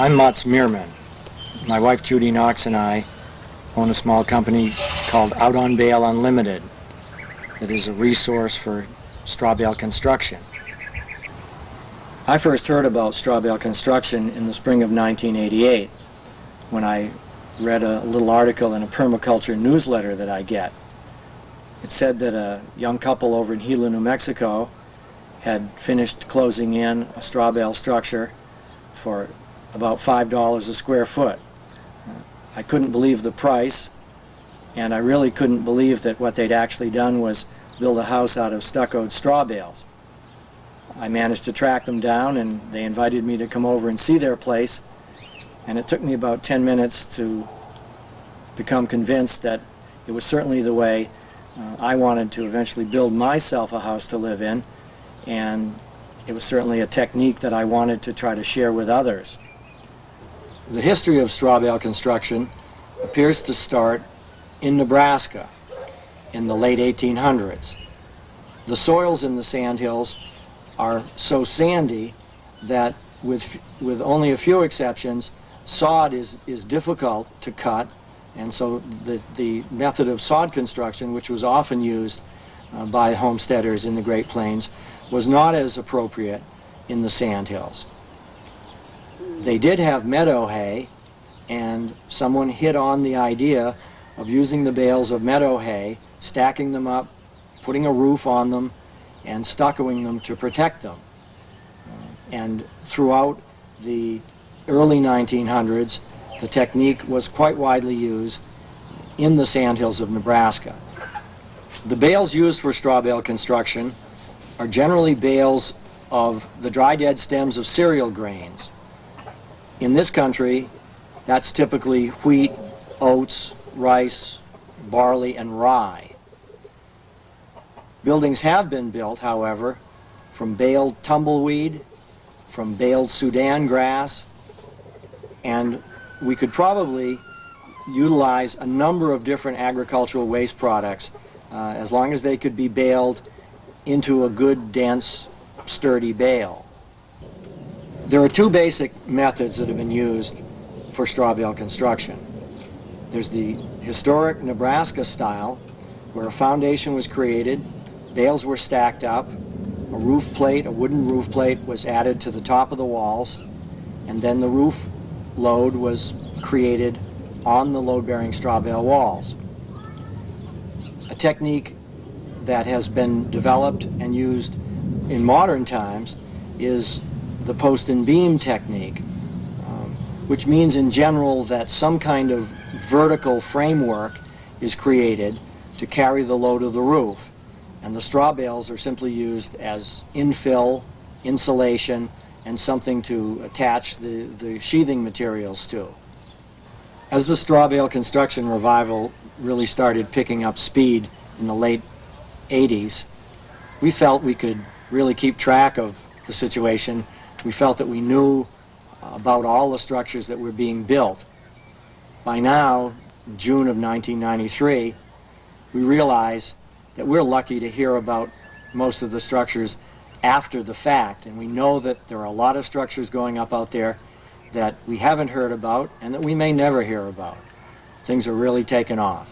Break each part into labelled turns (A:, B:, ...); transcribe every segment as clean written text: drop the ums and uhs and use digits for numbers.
A: I'm Mats Meerman. My wife Judy Knox and I own a small company called Out on Bale Unlimited that is a resource for straw bale construction. I first heard about straw bale construction in the spring of 1988 when I read a little article in a permaculture newsletter that I get. It said that a young couple over in Gila, New Mexico had finished closing in a straw bale structure for about $5 a square foot. I couldn't believe the price, and I really couldn't believe that what they'd actually done was build a house out of stuccoed straw bales. I managed to track them down, and they invited me to come over and see their place, and it took me about 10 minutes to become convinced that it was certainly the way I wanted to eventually build myself a house to live in, and it was certainly a technique that I wanted to try to share with others. The history of straw bale construction appears to start in Nebraska in the late 1800s. The soils in the sandhills are so sandy that with only a few exceptions, sod is difficult to cut, and so the method of sod construction, which was often used by homesteaders in the Great Plains, was not as appropriate in the sandhills. They did have meadow hay, and someone hit on the idea of using the bales of meadow hay, stacking them up, putting a roof on them, and stuccoing them to protect them. And throughout the early 1900s, the technique was quite widely used in the sandhills of Nebraska. The bales used for straw bale construction are generally bales of the dry dead stems of cereal grains. In this country, that's typically wheat, oats, rice, barley, and rye. Buildings have been built, however, from baled tumbleweed, from baled Sudan grass, and we could probably utilize a number of different agricultural waste products as long as they could be baled into a good, dense, sturdy bale. There are two basic methods that have been used for straw bale construction. There's the historic Nebraska style, where a foundation was created, bales were stacked up, a roof plate, a wooden roof plate, was added to the top of the walls, and then the roof load was created on the load-bearing straw bale walls. A technique that has been developed and used in modern times is the post and beam technique, which means in general that some kind of vertical framework is created to carry the load of the roof, and the straw bales are simply used as infill, insulation, and something to attach the sheathing materials to. As the straw bale construction revival really started picking up speed in the late 80s, we felt we could really keep track of the situation. We felt that we knew about all the structures that were being built. By now, June of 1993, we realize that we're lucky to hear about most of the structures after the fact, and we know that there are a lot of structures going up out there that we haven't heard about and that we may never hear about. Things are really taking off.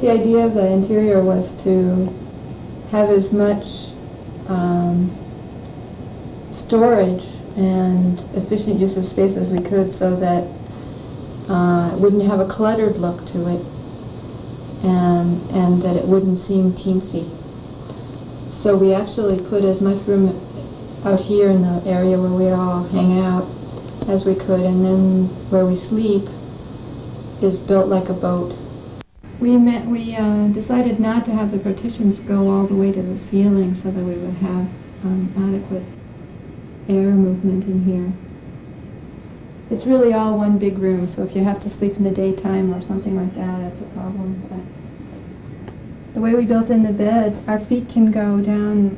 B: The idea of the interior was to have as much storage and efficient use of space as we could, so that it wouldn't have a cluttered look to it, and that it wouldn't seem teensy. So we actually put as much room out here in the area where we all hang out as we could, and then where we sleep is built like a boat. We decided not to have the partitions go all the way to the ceiling so that we would have adequate air movement in here. It's really all one big room, so if you have to sleep in the daytime or something like that, that's a problem. But the way we built in the bed, our feet can go down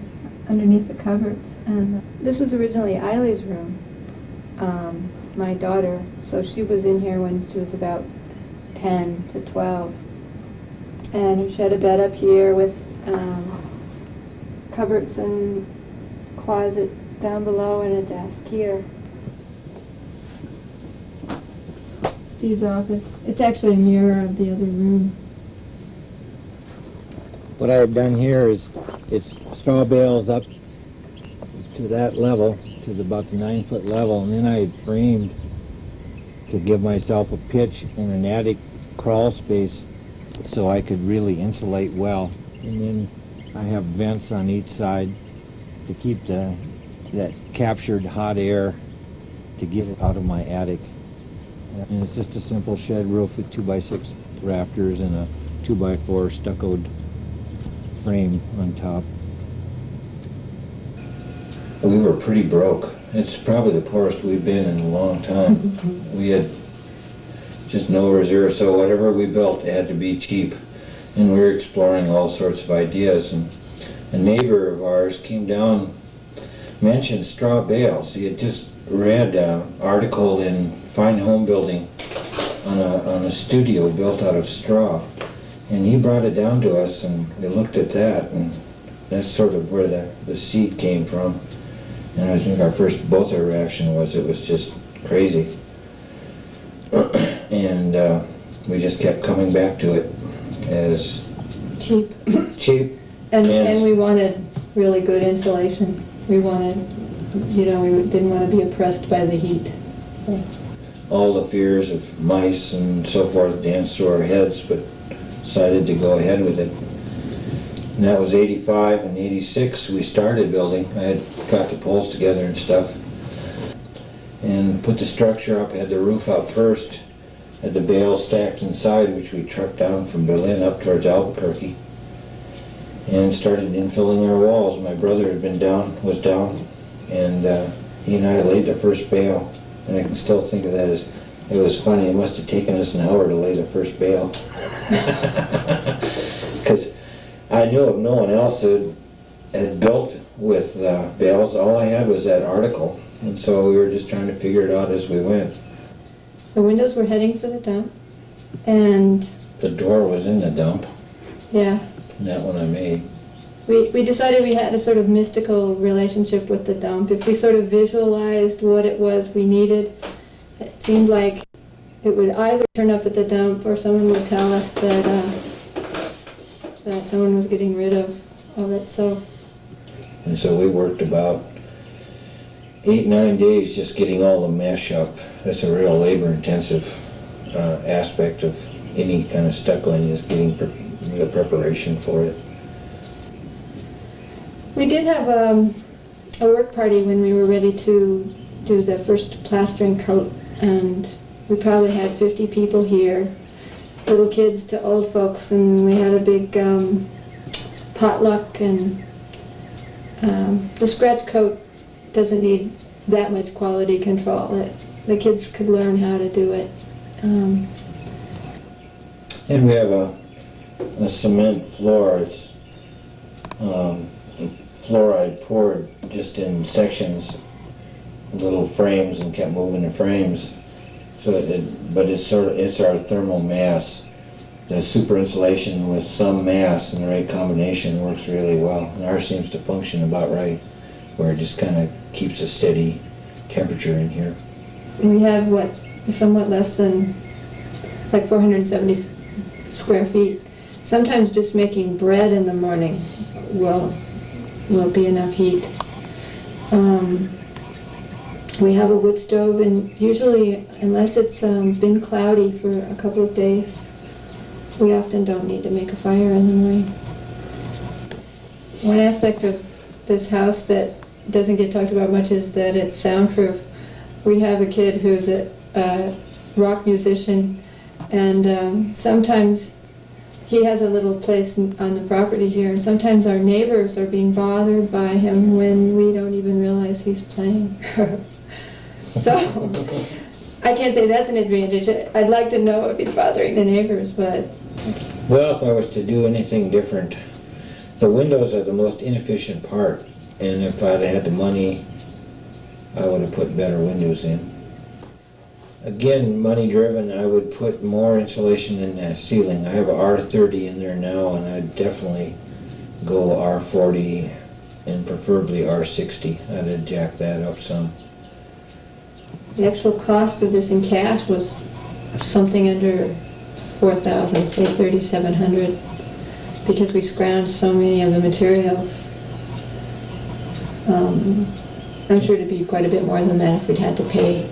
B: underneath the cupboards. And this was originally Eileen's room, my daughter. So she was in here when she was about 10 to 12. And she had a bed up here with cupboards and closet down below and a desk here. Steve's office. It's actually a mirror of the other room.
C: What I have done here is it's straw bales up to that level, to about the 9-foot level, and then I had framed to give myself a pitch in an attic crawl space so I could really insulate well. And then I have vents on each side to keep that captured hot air to get it out of my attic. And it's just a simple shed roof with 2x6 rafters and a 2x4 stuccoed frame on top.
D: We were pretty broke. It's probably the poorest we've been in a long time. We had just no reserve, so whatever we built, it had to be cheap. And we were exploring all sorts of ideas. And a neighbor of ours came down, mentioned straw bales. He had just read an article in Fine Home Building on a studio built out of straw. And he brought it down to us, and we looked at that, and that's sort of where the seed came from. And I think both our reaction was it was just crazy. And we just kept coming back to it as
B: Cheap.
D: cheap.
B: And we wanted really good insulation. We wanted, we didn't want to be oppressed by the heat. So.
D: All the fears of mice and so forth danced through our heads, but decided to go ahead with it. And that was 85 and 86 we started building. I had got the poles together and stuff and put the structure up, had the roof up first, had the bales stacked inside, which we trucked down from Berlin up towards Albuquerque, and started infilling our walls. My brother was down, and he and I laid the first bale, and I can still think of that as, it was funny, it must have taken us an hour to lay the first bale. Because I knew of no one else that had built with bales. All I had was that article, and so we were just trying to figure it out as we went.
B: The windows were heading for the dump, and
D: The door was in the dump,
B: yeah,
D: that one I made.
B: we decided we had a sort of mystical relationship with the dump. If we sort of visualized what it was we needed, it seemed like it would either turn up at the dump or someone would tell us that someone was getting rid of it.
D: And so we worked about 8-9 days just getting all the mesh up. That's a real labor-intensive aspect of any kind of stuccoing, is getting the preparation for it.
B: We did have a work party when we were ready to do the first plastering coat, and we probably had 50 people here, little kids to old folks, and we had a big potluck. And the scratch coat doesn't need that much quality control. The kids could learn how to do it.
D: And we have a cement floor. It's fluoride poured just in sections, little frames, and kept moving the frames. So but it's our thermal mass. The super insulation with some mass and the right combination works really well. And ours seems to function about right, where it just kind of keeps a steady temperature in here.
B: We have somewhat less than like 470 square feet. Sometimes just making bread in the morning will be enough heat. We have a wood stove, and usually, unless it's been cloudy for a couple of days, we often don't need to make a fire in the morning. One aspect of this house that doesn't get talked about much is that it's soundproof. We have a kid who's a rock musician, and sometimes he has a little place on the property here, and sometimes our neighbors are being bothered by him when we don't even realize he's playing. So I can't say that's an advantage. I'd like to know if he's bothering the neighbors, but...
D: Well, if I was to do anything different, the windows are the most inefficient part, and if I'd had the money, I would have put better windows in. Again, money driven, I would put more insulation in that ceiling. I have a R30 in there now, and I'd definitely go R40 and preferably R60. I'd have jacked that up some.
B: The actual cost of this in cash was something under $4,000, say $3,700, because we scrounged so many of the materials. I'm sure it'd be quite a bit more than that if we'd had to pay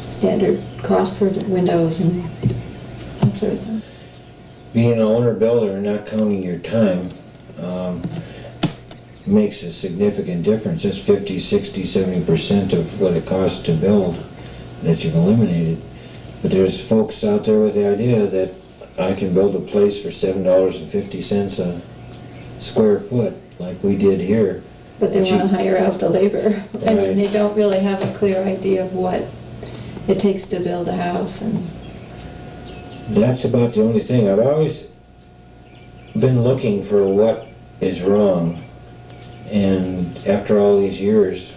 B: standard cost for the windows and that sort of thing.
D: Being an owner-builder and not counting your time makes a significant difference. That's 50, 60, 70% of what it costs to build that you've eliminated. But there's folks out there with the idea that I can build a place for $7.50 a square foot, like we did here.
B: But they want to hire out the labor. I mean, they don't really have a clear idea of what it takes to build a house. And
D: that's about the only thing. I've always been looking for what is wrong, and after all these years,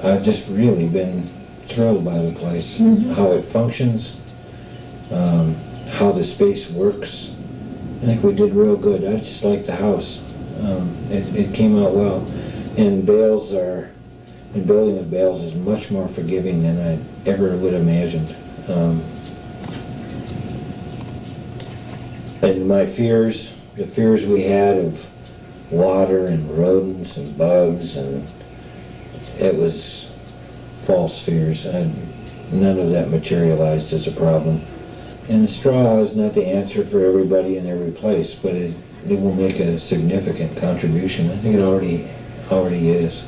D: I've just really been thrilled by the place. How it functions, how the space works. I think we did real good. I just like the house. It came out well, and building with bales is much more forgiving than I ever would have imagined. And my fears, the fears we had of water and rodents and bugs, and it was false fears. None of that materialized as a problem. And the straw is not the answer for everybody in every place, but it will make a significant contribution. I think it already is.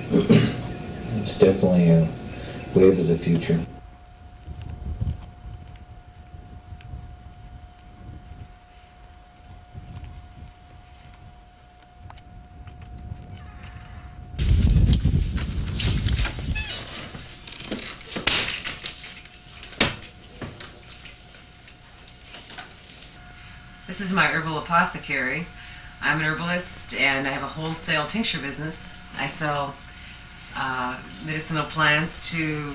D: It's definitely a wave of the future.
E: This is my herbal apothecary. I'm an herbalist and I have a wholesale tincture business. I sell medicinal plants to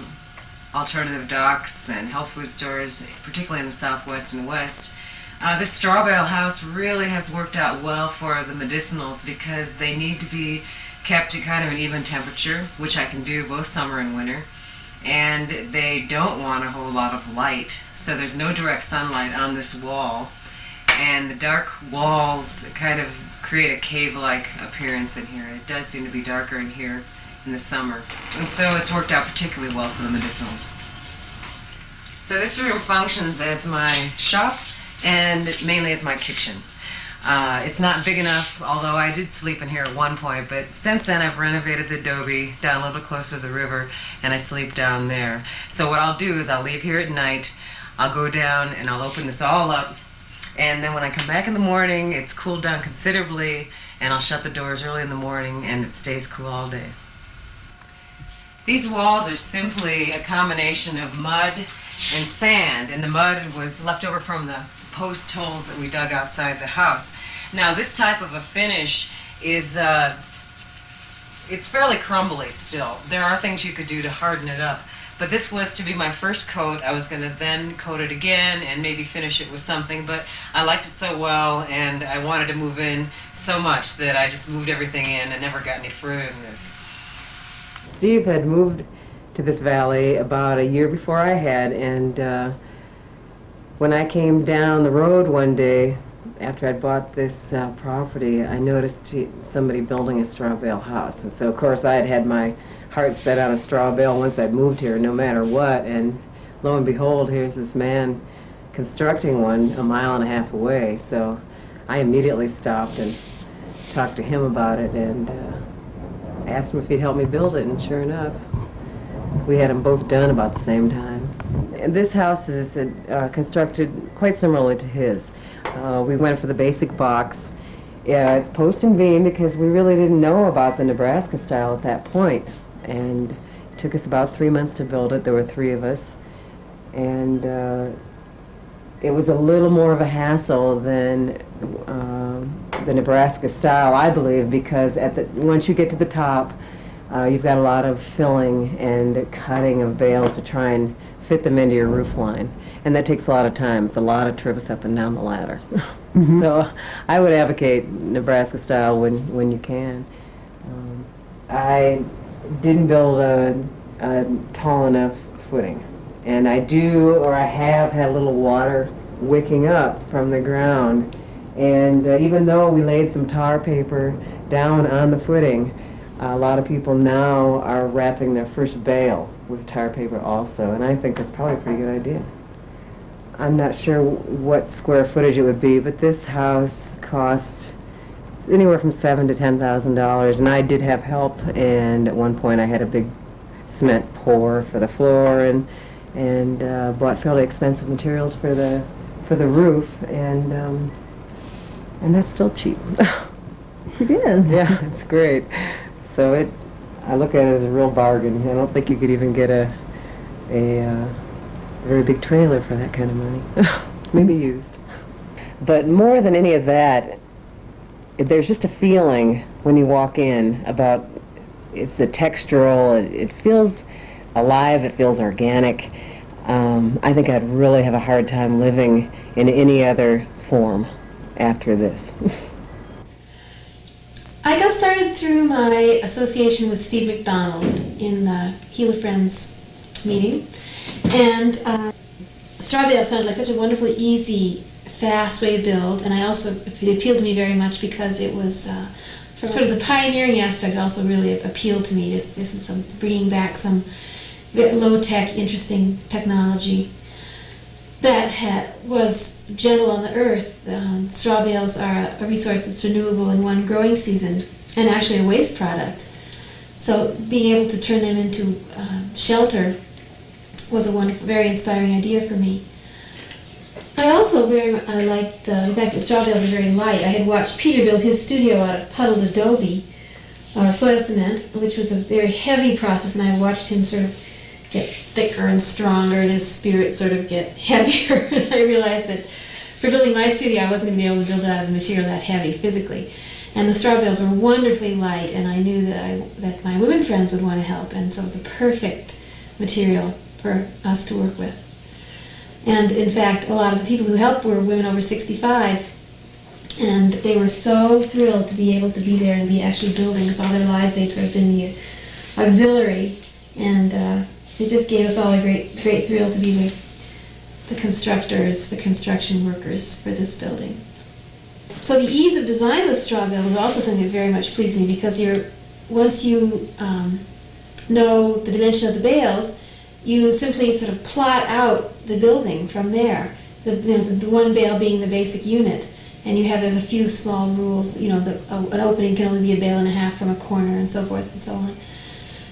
E: alternative docks and health food stores, particularly in the Southwest and West. This straw-bale house really has worked out well for the medicinals because they need to be kept at kind of an even temperature, which I can do both summer and winter. And they don't want a whole lot of light, so there's no direct sunlight on this wall. And the dark walls kind of create a cave-like appearance in here. It does seem to be darker in here in the summer. And so it's worked out particularly well for the medicinals. So this room functions as my shop and mainly as my kitchen. It's not big enough, although I did sleep in here at one point, but since then I've renovated the adobe down a little bit closer to the river, and I sleep down there. So what I'll do is I'll leave here at night, I'll go down and I'll open this all up, and then when I come back in the morning, it's cooled down considerably, and I'll shut the doors early in the morning, and it stays cool all day. These walls are simply a combination of mud and sand, and the mud was left over from the post holes that we dug outside the house. Now this type of a finish is, it's fairly crumbly still. There are things you could do to harden it up, but this was to be my first coat. I was going to then coat it again and maybe finish it with something, but I liked it so well and I wanted to move in so much that I just moved everything in and never got any further than this. Steve had moved to this valley about a year before I had, and when I came down the road one day after I'd bought this property, I noticed somebody building a straw bale house. And so of course I had had my heart set on a straw bale once I'd moved here, no matter what, and lo and behold, here's this man constructing one a mile and a half away. So I immediately stopped and talked to him about it, and asked him if he'd help me build it, and sure enough, we had them both done about the same time. And this house is constructed quite similarly to his. We went for the basic box. Yeah, it's post and beam because we really didn't know about the Nebraska style at that point. And it took us about 3 months to build it. There were 3 of us. And it was a little more of a hassle than the Nebraska style, I believe, because once you get to the top, you've got a lot of filling and cutting of bales to try and fit them into your roof line. And that takes a lot of time. It's a lot of trips up and down the ladder. So I would advocate Nebraska style when you can. I didn't build a tall enough footing. And I have had a little water wicking up from the ground. And even though we laid some tar paper down on the footing, a lot of people now are wrapping their first bale with tar paper also, and I think that's probably a pretty good idea. I'm not sure what square footage it would be, but this house cost anywhere from $7,000 to $10,000, and I did have help, and at one point I had a big cement pour for the floor, and bought fairly expensive materials for the roof, and that's still cheap.
B: It is.
E: Yeah, it's great. So I look at it as a real bargain. I don't think you could even get a very big trailer for that kind of money. Maybe used. But more than any of that, there's just a feeling when you walk in about, it's the textural, it feels alive, it feels organic. I think I'd really have a hard time living in any other form after this.
F: I got started through my association with Steve McDonald in the Gila Friends meeting, and straw-bale sounded like such a wonderfully easy, fast way to build, and it appealed to me very much because it was sort of the pioneering aspect also really appealed to me. This is bringing back some low-tech, interesting technology that was gentle on the earth. Straw bales are a resource that's renewable in one growing season and actually a waste product. So being able to turn them into shelter was a wonderful, very inspiring idea for me. I also liked the fact that straw bales are very light. I had watched Peter build his studio out of puddled adobe or soil cement, which was a very heavy process, and I watched him sort of get thicker and stronger and his spirit sort of get heavier. And I realized that for building my studio I wasn't going to be able to build it out of a material that heavy physically. And the straw bales were wonderfully light, and I knew that my women friends would want to help, and so it was a perfect material for us to work with. And in fact, a lot of the people who helped were women over 65, and they were so thrilled to be able to be there and be actually building, because all their lives they'd sort of been the auxiliary, and it just gave us all a great thrill to be the constructors, the construction workers for this building. So the ease of design with straw bale was also something that very much pleased me, because once you know the dimension of the bales, you simply sort of plot out the building from there. The one bale being the basic unit, and there's a few small rules. An opening can only be a bale and a half from a corner, and so forth and so on.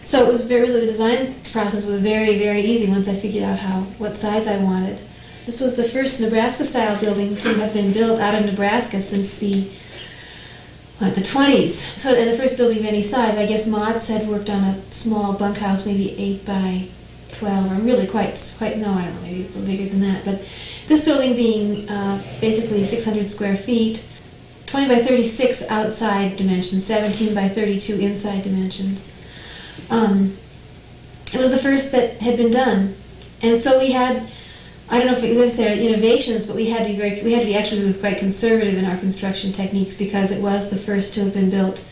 F: So it was the design process was very, very easy once I figured out what size I wanted. This was the first Nebraska-style building to have been built out of Nebraska since the 20s. So, and the first building of any size. I guess Mott's had worked on a small bunkhouse, maybe 8 by 12, or really quite no, I don't know, maybe a little bigger than that. But this building being basically 600 square feet, 20 by 36 outside dimensions, 17 by 32 inside dimensions. It was the first that had been done, and so we had, I don't know if it exists there innovations, but we had to be actually quite conservative in our construction techniques because it was the first to have been built.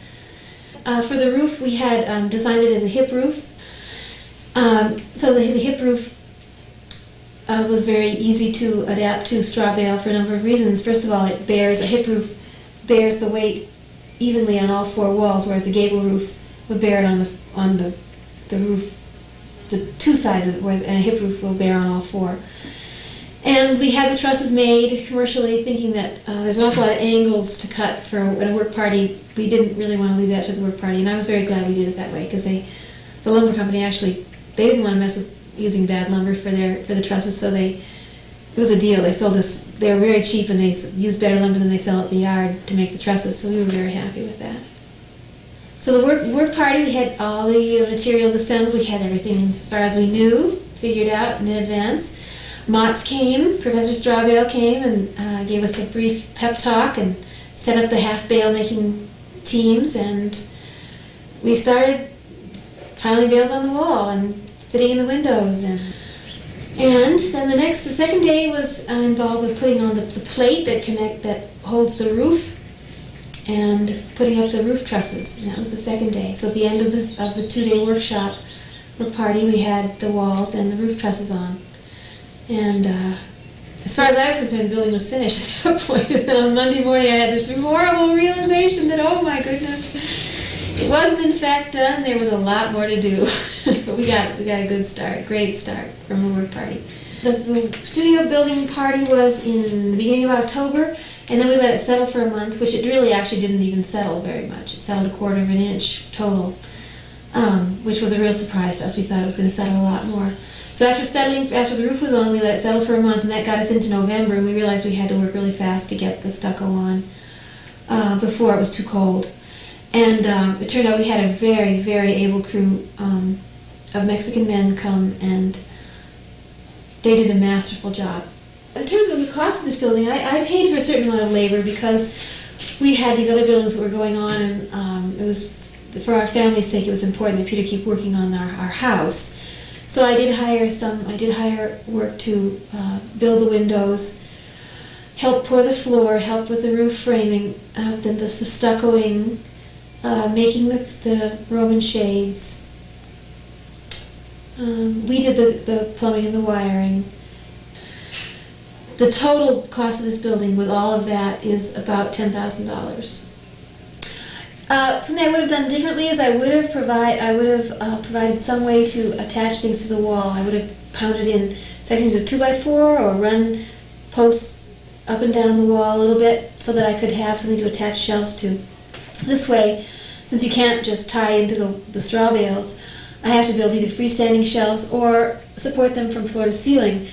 F: For the roof, we had designed it as a hip roof. So the hip roof was very easy to adapt to straw bale for a number of reasons. First of all, a hip roof bears the weight evenly on all 4 walls, whereas a gable roof would bear it on the roof, the 2 sides of it, and a hip roof will bear on all 4. And we had the trusses made commercially, thinking that there's an awful lot of angles to cut for a work party. We didn't really want to leave that to the work party, and I was very glad we did it that way, because the lumber company actually, they didn't want to mess with using bad lumber for the trusses, so it was a deal. They sold us, they were very cheap, and they used better lumber than they sell at the yard to make the trusses, so we were very happy with that. So the work party, we had all the materials assembled, we had everything as far as we knew, figured out in advance. Motts came, Professor Straw-bale came and gave us a brief pep talk and set up the half-bale making teams, and we started piling bales on the wall and fitting in the windows, and then the second day was involved with putting on the plate that holds the roof and putting up the roof trusses, and that was the second day. So at the end of the 2-day workshop, the party, we had the walls and the roof trusses on. And as far as I was concerned, the building was finished at that point. And then on Monday morning, I had this horrible realization that, oh my goodness, it wasn't in fact done. There was a lot more to do. But we got a good start, great start from the work party. The studio building party was in the beginning of October, and then we let it settle for a month, which it really actually didn't even settle very much. It settled 1/4 of an inch total, which was a real surprise to us. We thought it was going to settle a lot more. So after the roof was on, we let it settle for a month, and that got us into November, and we realized we had to work really fast to get the stucco on before it was too cold. And it turned out we had a very, very able crew of Mexican men come, and they did a masterful job. In terms of the cost of this building, I paid for a certain amount of labor because we had these other buildings that were going on, and it was, for our family's sake, it was important that Peter keep working on our house. So I did hire work to build the windows, help pour the floor, help with the roof framing, then the stuccoing, making the Roman shades. We did the plumbing and the wiring. The total cost of this building with all of that is about $10,000. Something I would have done differently is I would have provided some way to attach things to the wall. I would have pounded in sections of 2x4 or run posts up and down the wall a little bit so that I could have something to attach shelves to. This way, since you can't just tie into the straw bales, I have to build either freestanding shelves or support them from floor to ceiling.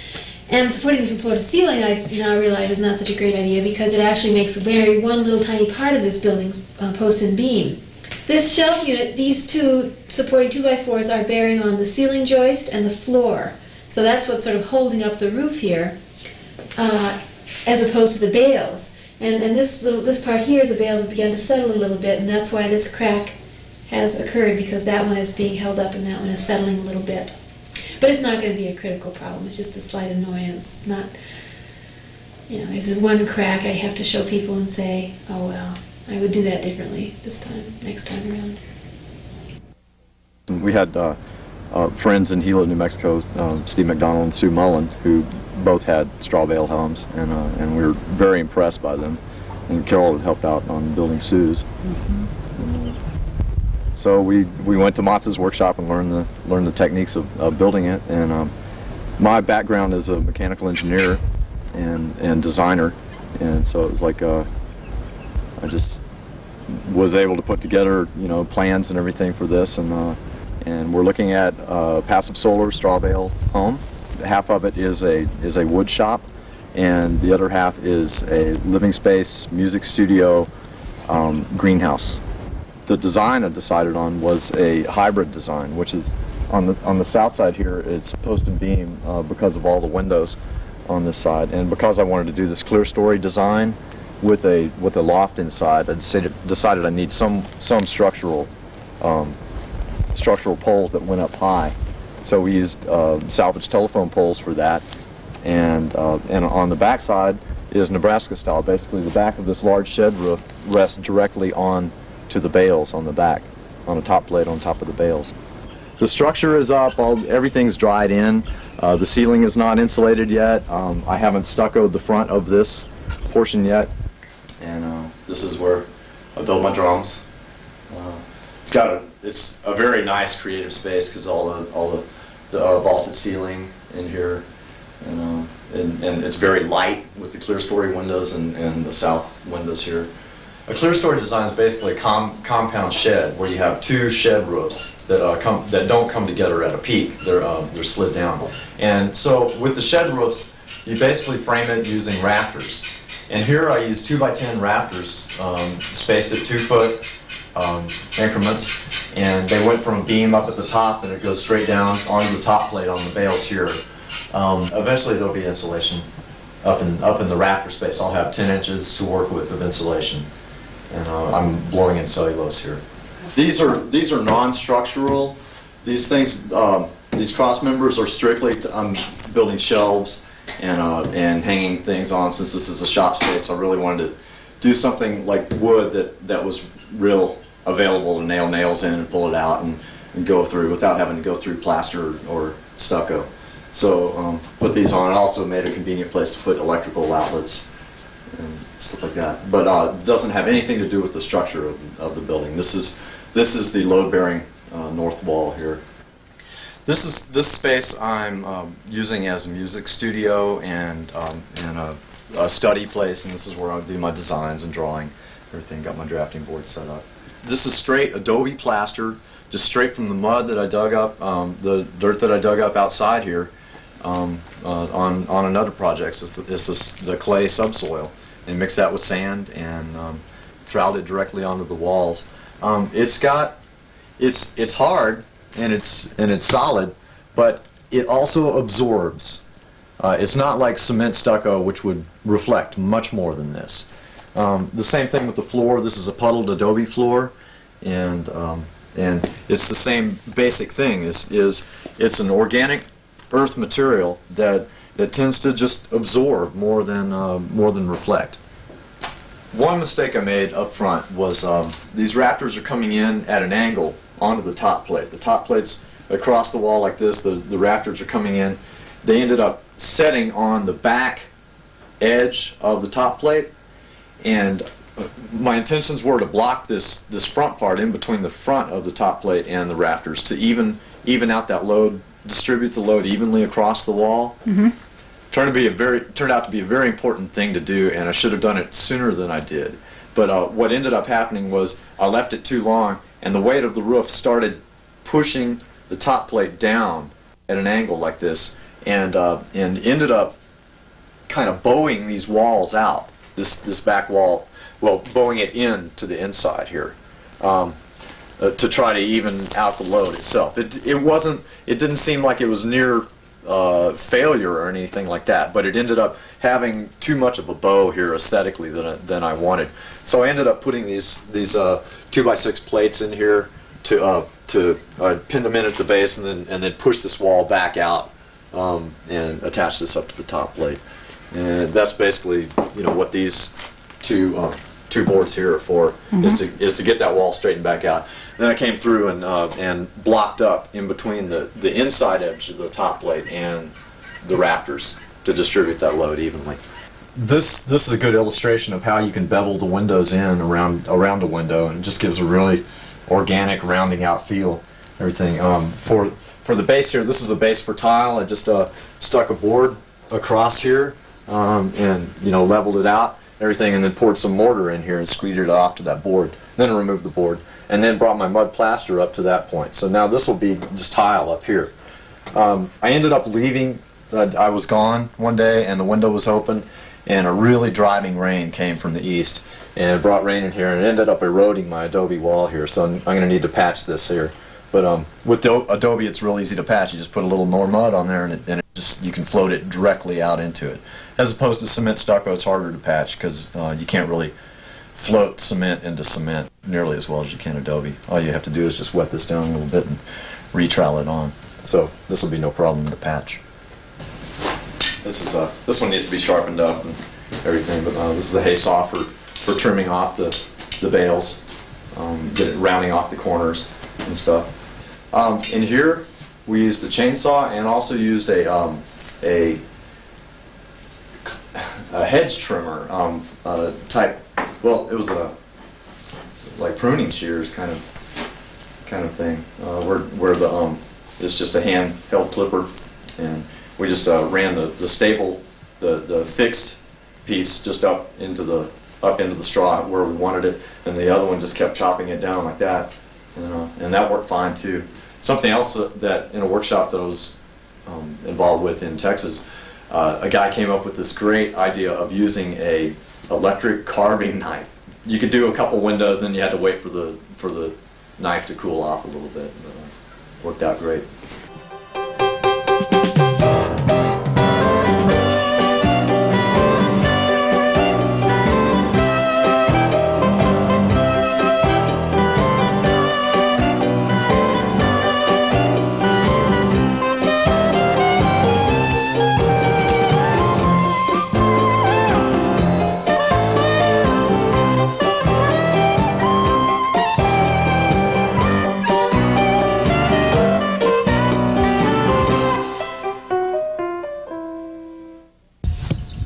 F: And supporting them from floor to ceiling, I now realize, is not such a great idea because it actually makes one little tiny part of this building's post and beam. This shelf unit, these two supporting 2x4s are bearing on the ceiling joist and the floor. So that's what's sort of holding up the roof here, as opposed to the bales. And this part here, the bales have begun to settle a little bit, and that's why this crack has occurred, because that one is being held up and that one is settling a little bit. But it's not going to be a critical problem. It's just a slight annoyance. It's not, there's one crack I have to show people and say, oh well, I would do that differently next time around.
G: We had friends in Gila, New Mexico, Steve McDonald and Sue Mullen, who both had straw bale homes, and we were very impressed by them. And Carol had helped out on building Sue's. Mm-hmm. So we went to Motts' workshop and learned the techniques of building it. And my background is a mechanical engineer and designer, and so it was like I just was able to put together plans and everything for this. And we're looking at passive solar straw bale home. Half of it is a wood shop, and the other half is a living space, music studio, greenhouse. The design I decided on was a hybrid design, which is on the south side here. It's post and beam because of all the windows on this side, and because I wanted to do this clear story design with a loft inside, I decided I need some structural poles that went up high. So we used salvaged telephone poles for that, and on the back side is Nebraska style. Basically, the back of this large shed roof rests directly on to the bales on the back, on a top plate on top of the bales. The structure is up, everything's dried in. The ceiling is not insulated yet. I haven't stuccoed the front of this portion yet. And this is where I build my drums. It's a very nice creative space because all the vaulted ceiling in here,
H: and it's very light with the clear story windows and the south windows here. A clear story design is basically a compound shed where you have two shed roofs that don't come together at a peak. They're slid down. And so with the shed roofs, you basically frame it using rafters. And here I use 2x10 rafters spaced at 2 foot increments, and they went from a beam up at the top and it goes straight down onto the top plate on the bales here. Eventually there'll be insulation up in the rafter space. I'll have 10 inches to work with of insulation, and I'm blowing in cellulose here. These are non-structural. These things, these cross members are strictly I'm building shelves and hanging things on. Since this is a shop space, I really wanted to do something like wood that was real available to nail nails in and pull it out and go through without having to go through plaster or stucco. So put these on. It also made a convenient place to put electrical outlets and stuff like that. But it doesn't have anything to do with the structure of the building. This is the load-bearing north wall here. This space I'm using as a music studio and a study place, and this is where I do my designs and drawing, everything. Got my drafting board set up. This is straight adobe plaster, just straight from the mud that I dug up, the dirt that I dug up outside here on another project. It's the clay subsoil, and mix that with sand and troweled it directly onto the walls. It's hard and it's solid, but it also absorbs. It's not like cement stucco, which would reflect much more than this. The same thing with the floor. This is a puddled adobe floor, and it's the same basic thing. It's an organic earth material that tends to just absorb more than reflect. One mistake I made up front was these rafters are coming in at an angle onto the top plate. The top plate's across the wall like this. The rafters are coming in. They ended up setting on the back edge of the top plate, and my intentions were to block this front part in between the front of the top plate and the rafters to even out that load, distribute the load evenly across the wall. Mm-hmm. Turned out to be a very important thing to do, and I should have done it sooner than I did. But what ended up happening was I left it too long, and the weight of the roof started pushing the top plate down at an angle like this, and ended up kind of bowing these walls out. This back wall, well, bowing it in to the inside here, to try to even out the load itself. It didn't seem like it was near failure or anything like that, but it ended up having too much of a bow here aesthetically than I wanted. So I ended up putting these 2x6 plates in here to pin them in at the base, and then push this wall back out and attach this up to the top plate. And that's basically what these two boards here are for. Mm-hmm. is to get that wall straightened back out. Then I came through and blocked up in between the inside edge of the top plate and the rafters to distribute that load evenly. This is a good illustration of how you can bevel the windows in around a window, and it just gives a really organic rounding out feel. Everything for the base here. This is a base for tile. I just stuck a board across here and leveled it out, everything, and then poured some mortar in here and screeded it off to that board. Then I removed the board, and then brought my mud plaster up to that point. So now this will be just tile up here. I ended up leaving. I was gone one day, and the window was open, and a really driving rain came from the east, and it brought rain in here, and it ended up eroding my adobe wall here. So I'm going to need to patch this here. But with adobe, it's real easy to patch. You just put a little more mud on there, and you can float it directly out into it. As opposed to cement stucco, it's harder to patch because you can't really float cement into cement nearly as well as you can adobe. All you have to do is just wet this down a little bit and re-trowel it on. So this will be no problem to patch. This one needs to be sharpened up and everything, but this is a hay saw for trimming off the bales, get it rounding off the corners and stuff. In here, we used a chainsaw and also used a hedge trimmer type. Well, it was like pruning shears kind of thing, where the it's just a hand-held clipper, and we just ran the staple, the fixed piece just up into the straw where we wanted it, and the other one just kept chopping it down like that, and that worked fine too. Something else that in a workshop that I was involved with in Texas, a guy came up with this great idea of using a electric carving knife. You could do a couple windows, then you had to wait for the knife to cool off a little bit. Worked out great.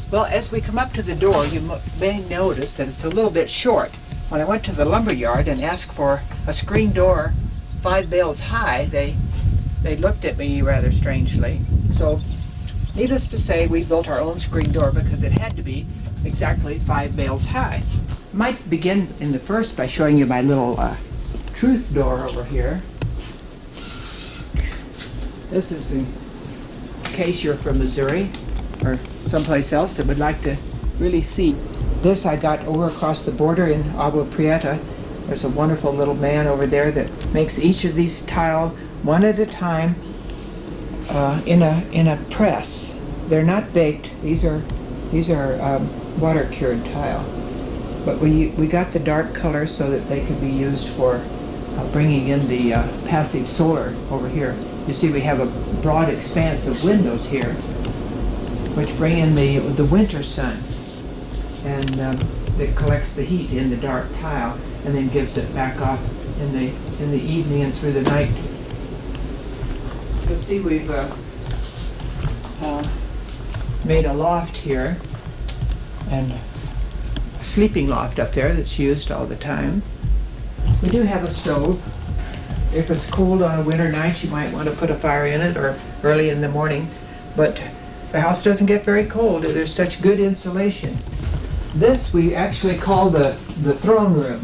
I: Well, as we come up to the door, you may notice that it's a little bit short. When I went to the lumber yard and asked for a screen door 5 bales high, they looked at me rather strangely. So, needless to say, we built our own screen door because it had to be exactly 5 bales high. I might begin in the first by showing you my little truth door over here. This is in case you're from Missouri or someplace else that would like to really see. This I got over across the border in Agua Prieta. There's a wonderful little man over there that makes each of these tile one at a time in a press. They're not baked. These are water cured tile. But we got the dark colors so that they could be used for bringing in the passive solar over here. You see we have a broad expanse of windows here which bring in the winter sun, and it collects the heat in the dark tile and then gives it back off in the evening and through the night. You'll see we've made a loft here and a sleeping loft up there that's used all the time. We do have a stove. If it's cold on a winter night, you might want to put a fire in it, or early in the morning, but the house doesn't get very cold. There's such good insulation. This we actually call the throne room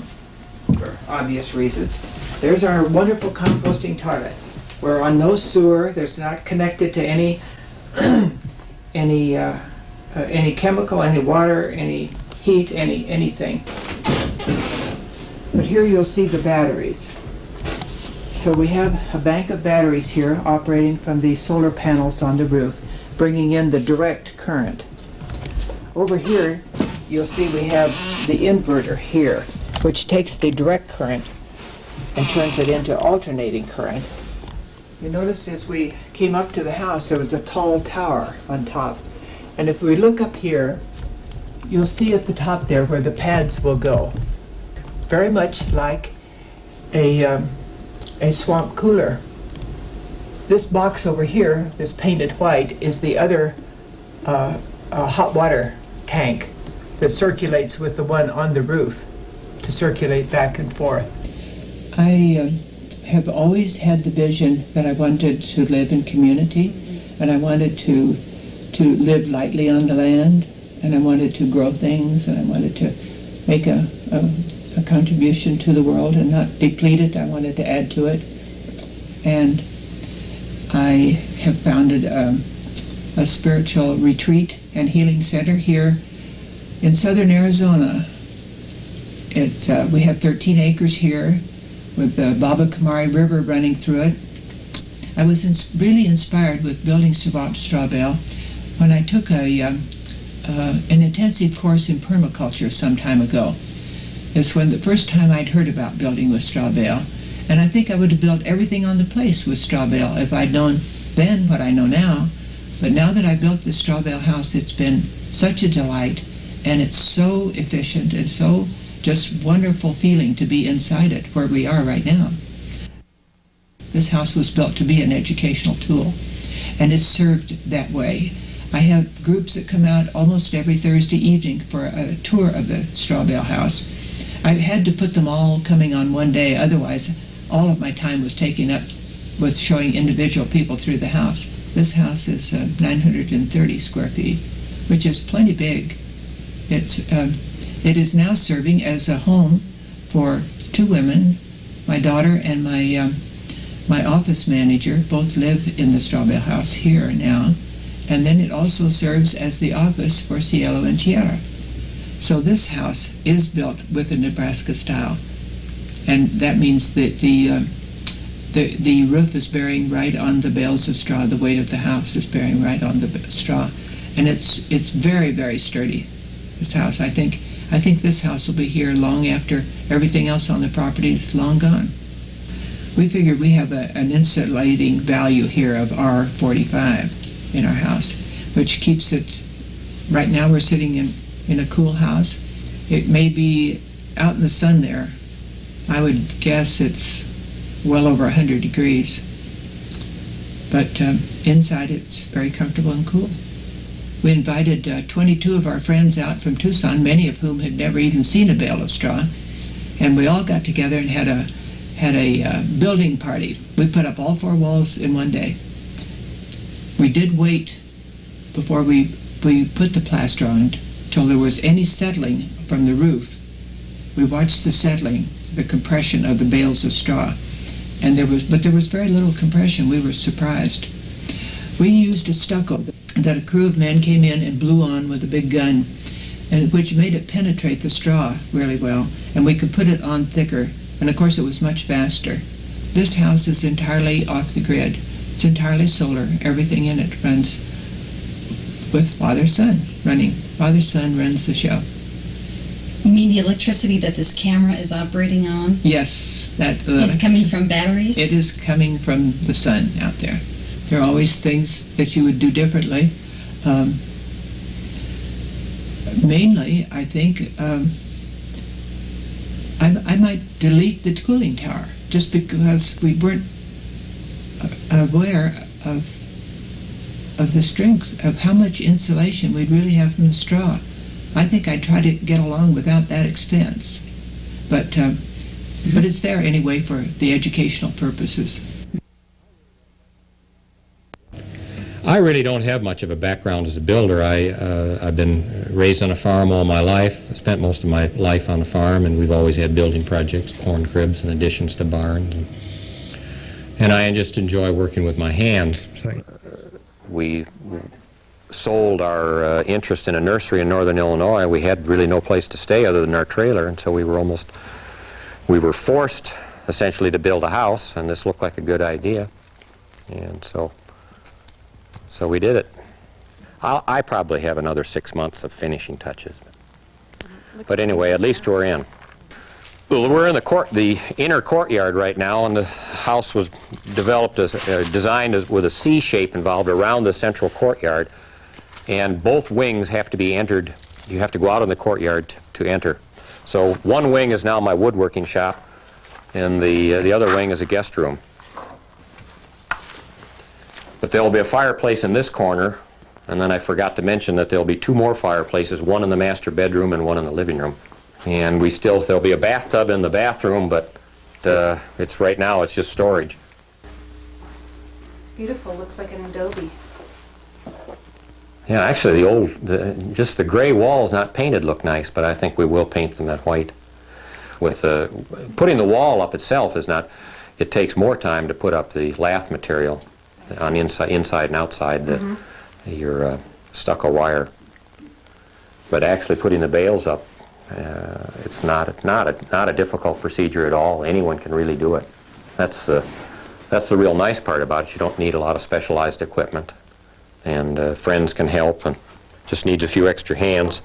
I: for obvious reasons. There's our wonderful composting toilet. We're on no sewer. There's not connected to any chemical, any water, any heat, anything. But here you'll see the batteries. So we have a bank of batteries here operating from the solar panels on the roof, bringing in the direct current. Over here, you'll see we have the inverter here, which takes the direct current and turns it into alternating current. You notice as we came up to the house, there was a tall tower on top. And if we look up here, you'll see at the top there where the pads will go. Very much like a swamp cooler. This box over here, this painted white, is the other hot water tank that circulates with the one on the roof to circulate back and forth. I have always had the vision that I wanted to live in community, and I wanted to live lightly on the land, and I wanted to grow things, and I wanted to make a contribution to the world and not deplete it. I wanted to add to it. And I have founded a spiritual retreat and healing center here in southern Arizona. We have 13 acres here with the Baba Kamari River running through it. I was really inspired with building straw-bale when I took an intensive course in permaculture some time ago. It was the first time I'd heard about building with straw-bale. And I think I would have built everything on the place with straw-bale if I'd known then what I know now. But now that I built this straw-bale house, it's been such a delight, and it's so efficient and so just wonderful feeling to be inside it where we are right now. This house was built to be an educational tool, and it's served that way. I have groups that come out almost every Thursday evening for a tour of the straw-bale house. I had to put them all coming on one day, otherwise all of my time was taken up with showing individual people through the house. This house is 930 square feet, which is plenty big. It is now serving as a home for 2 women. My daughter and my office manager both live in the straw-bale house here now, and then it also serves as the office for Cielo and Tierra. So this house is built with a Nebraska style, and that means that the roof is bearing right on the bales of straw. The weight of the house is bearing right on the straw, and it's very, very sturdy. This house, I think this house will be here long after everything else on the property is long gone. We figured we have an insulating value here of R45 in our house, which keeps it. Right now we're sitting in a cool house. It may be out in the sun there. I would guess it's well over 100 degrees. But inside it's very comfortable and cool. We invited 22 of our friends out from Tucson, many of whom had never even seen a bale of straw, and we all got together and had a building party. We put up all 4 walls in one day. We did wait before we put the plaster on till there was any settling from the roof. We watched the settling, the compression of the bales of straw, and there was very little compression. We were surprised. We used a stucco that a crew of men came in and blew on with a big gun, and which made it penetrate the straw really well, and we could put it on thicker, and of course it was much faster. This house is entirely off the grid. It's entirely solar. Everything in it runs with father-son running. Father-son runs the show.
J: You mean the electricity that this camera is operating on?
I: Yes, that
J: is coming from batteries?
I: It is coming from the sun out there. There are always things that you would do differently. Mainly, I think, I might delete the cooling tower just because we weren't aware of the strength of how much insulation we'd really have from the straw. I think I'd try to get along without that expense, but it's there anyway for the educational purposes.
K: I really don't have much of a background as a builder. I've been raised on a farm all my life. I spent most of my life on the farm, and we've always had building projects, corn cribs and additions to barns. And I just enjoy working with my hands. We sold our interest in a nursery in northern Illinois. We had really no place to stay other than our trailer, and so we were forced essentially to build a house, and this looked like a good idea. And so we did it. I probably have another 6 months of finishing touches. But anyway, at least we're in. Well, we're in the inner courtyard right now, and the house was developed designed with a C shape involved around the central courtyard, and both wings have to be entered. You have to go out in the courtyard to enter. So one wing is now my woodworking shop, and the other wing is a guest room. But there will be a fireplace in this corner, and then I forgot to mention that there will be 2 more fireplaces, one in the master bedroom and one in the living room. And there'll be a bathtub in the bathroom, but it's right now it's just storage.
F: Beautiful, looks like an adobe.
K: Yeah, actually just the gray walls not painted look nice, but I think we will paint them that white. With putting the wall up itself it takes more time to put up the lath material on inside and outside your stucco wire. But actually putting the bales up, it's not a difficult procedure at all. Anyone can really do it. That's the real nice part about it. You don't need a lot of specialized equipment, and friends can help, and just needs a few extra hands.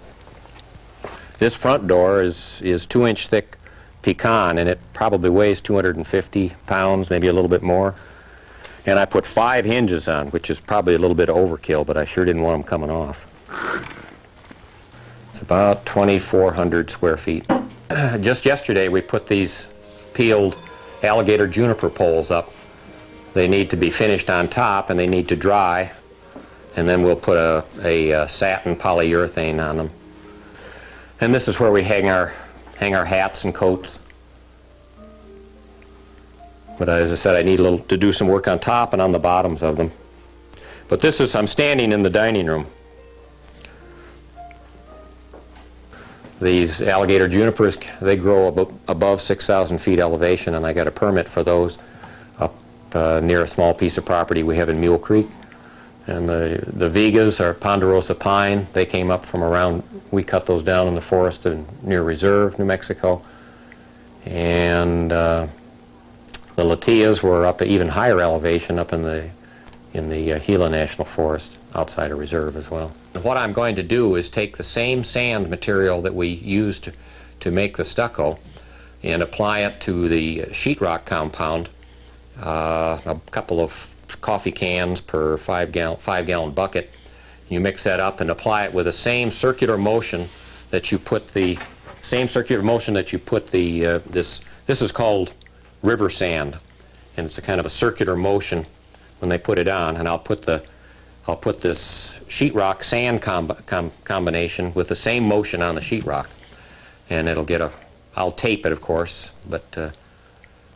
K: This front door is 2-inch thick pecan, and it probably weighs 250 pounds, maybe a little bit more. And I put 5 hinges on, which is probably a little bit of overkill, but I sure didn't want them coming off. It's about 2,400 square feet. Just yesterday we put these peeled alligator juniper poles up. They need to be finished on top, and they need to dry, and then we'll put a satin polyurethane on them. And this is where we hang our hats and coats. But as I said, I need to do some work on top and on the bottoms of them. But this is, I'm standing in the dining room. These alligator junipers, they grow above 6,000 feet elevation, and I got a permit for those up near a small piece of property we have in Mule Creek. And the Vigas are ponderosa pine. They came up from around, we cut those down in the forest near Reserve, New Mexico. And the Latias were up at even higher elevation up in the Gila National Forest, outside of Reserve as well. And what I'm going to do is take the same sand material that we used to make the stucco and apply it to the sheetrock compound, a couple of coffee cans per 5-gallon bucket. You mix that up and apply it with the same circular motion that you put this is called river sand, and it's a kind of a circular motion when they put it on. And I'll put this sheetrock sand combination with the same motion on the sheetrock, and it'll get I'll tape it, of course, but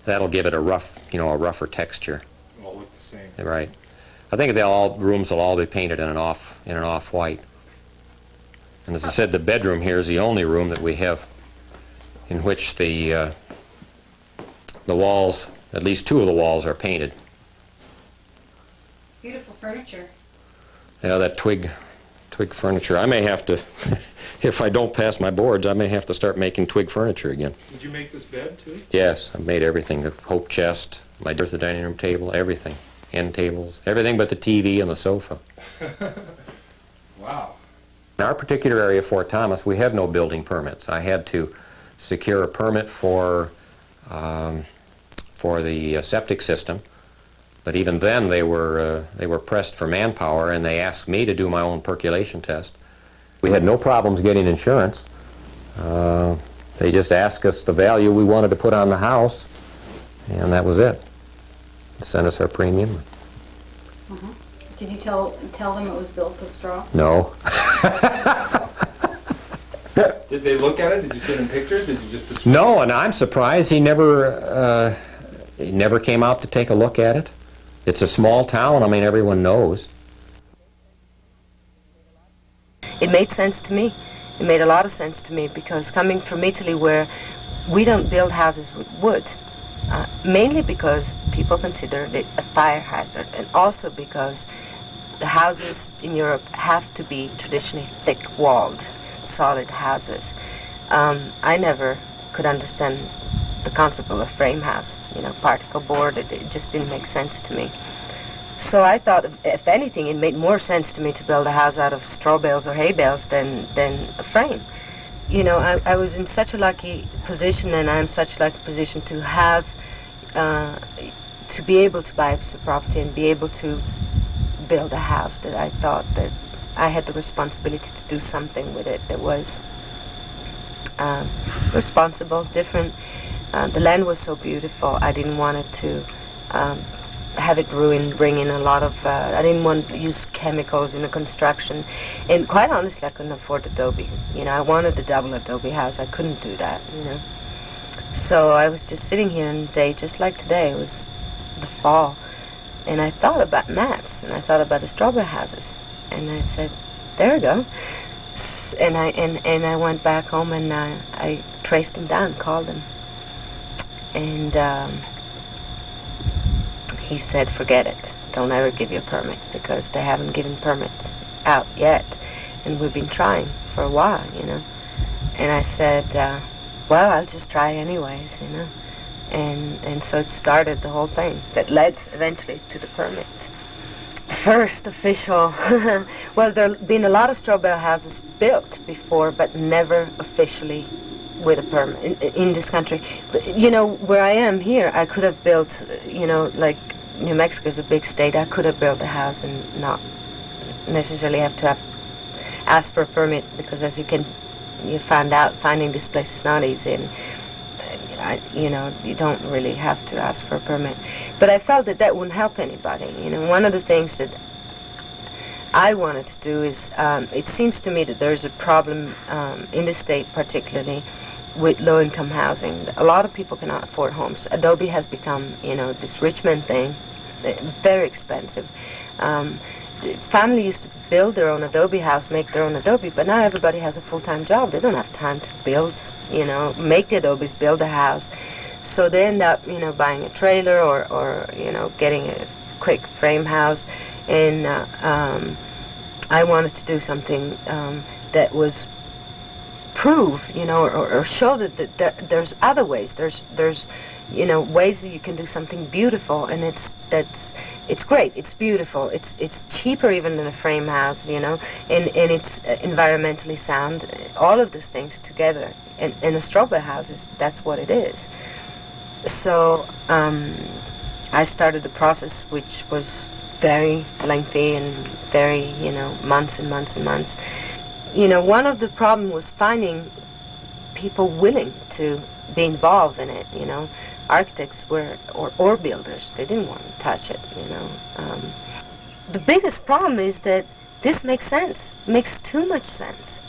K: that'll give it a rougher texture.
L: All look the same.
K: Right. I think rooms will all be painted in an off-white. And as I said, the bedroom here is the only room that we have in which the walls, at least 2 of the walls, are painted.
J: Beautiful furniture.
K: Yeah, that twig furniture. I may have to, if I don't pass my boards, I may have to start making twig furniture again.
L: Did you make this bed too?
K: Yes, I've made everything. The hope chest, there's the dining room table, everything. End tables, everything but the TV and the sofa.
L: Wow.
K: In our particular area of Fort Thomas, we have no building permits. I had to secure a permit for the septic system, but even then they were pressed for manpower, and they asked me to do my own percolation test. We had no problems getting insurance. They just asked us the value we wanted to put on the house, and that was it. Sent us our premium.
J: Mm-hmm. Did you tell them it was built of straw?
K: No.
L: Did they look at it? Did you send them pictures? Did you just describe
K: No, and I'm surprised he never came out to take a look at it. It's a small town. I mean, everyone knows.
M: It made sense to me. It made a lot of sense to me, because coming from Italy, where we don't build houses with wood, mainly because people consider it a fire hazard, and also because the houses in Europe have to be traditionally thick-walled, solid houses. I never could understand the concept of a frame house, particle board. It just didn't make sense to me. So I thought, if anything, it made more sense to me to build a house out of straw bales or hay bales than a frame. I was in such a lucky position, and I'm such a lucky position to have, to be able to buy a piece of property and be able to build a house, that I thought that I had the responsibility to do something with it that was responsible, different. The land was so beautiful, I didn't want it to have it ruined, bring in a lot of, I didn't want to use chemicals in the construction. And quite honestly, I couldn't afford adobe. I wanted a double adobe house. I couldn't do that, So I was just sitting here in the day, just like today. It was the fall. And I thought about mats, and I thought about the straw-bale houses. And I said, there we go. And I went back home, and I traced them down, called them. And he said, forget it. They'll never give you a permit, because they haven't given permits out yet. And we've been trying for a while, And I said, well, I'll just try anyways, And so it started the whole thing that led eventually to the permit. The first official, well, there have been a lot of straw-bale houses built before, but never officially with a permit in this country. But, where I am here, I could have built, like New Mexico is a big state, I could have built a house and not necessarily have to ask for a permit, because as you found out, finding this place is not easy, and you don't really have to ask for a permit. But I felt that wouldn't help anybody. One of the things that I wanted to do is, it seems to me that there's a problem in the state particularly with low-income housing. A lot of people cannot afford homes. Adobe has become, this rich man thing, very expensive. family used to build their own adobe house, make their own adobe, but now everybody has a full-time job. They don't have time to build, make the adobes, build a house. So they end up, buying a trailer or getting a quick frame house. And I wanted to do something that was prove, or show that there's other ways. There's ways that you can do something beautiful, and it's great. It's beautiful. It's cheaper even than a frame house, and it's environmentally sound. All of these things together, and a straw-bale house that's what it is. So I started the process, which was very lengthy and very, months and months and months. One of the problems was finding people willing to be involved in it, Architects or builders, they didn't want to touch it, The biggest problem is that this makes sense, makes too much sense.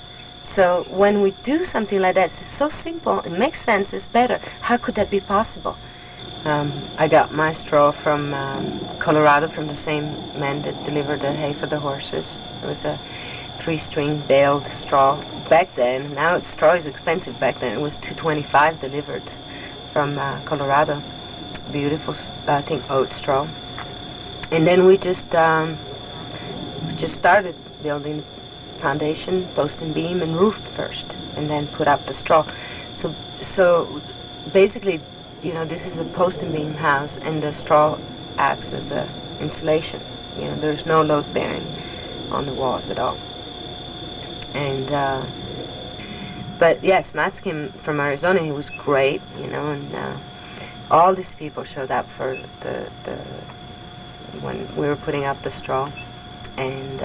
M: So when we do something like that, it's so simple, it makes sense, it's better. How could that be possible? I got my straw from Colorado, from the same man that delivered the hay for the horses. It was a 3-string baled straw back then. Now straw is expensive. Back then it was $2.25 delivered from Colorado. Beautiful, I think, oat straw. And then we just started building foundation, post and beam, and roof first, and then put up the straw. So basically, this is a post and beam house, and the straw acts as a insulation. There's no load bearing on the walls at all. And but yes, Matt came from Arizona. He was great, and all these people showed up for the when we were putting up the straw, and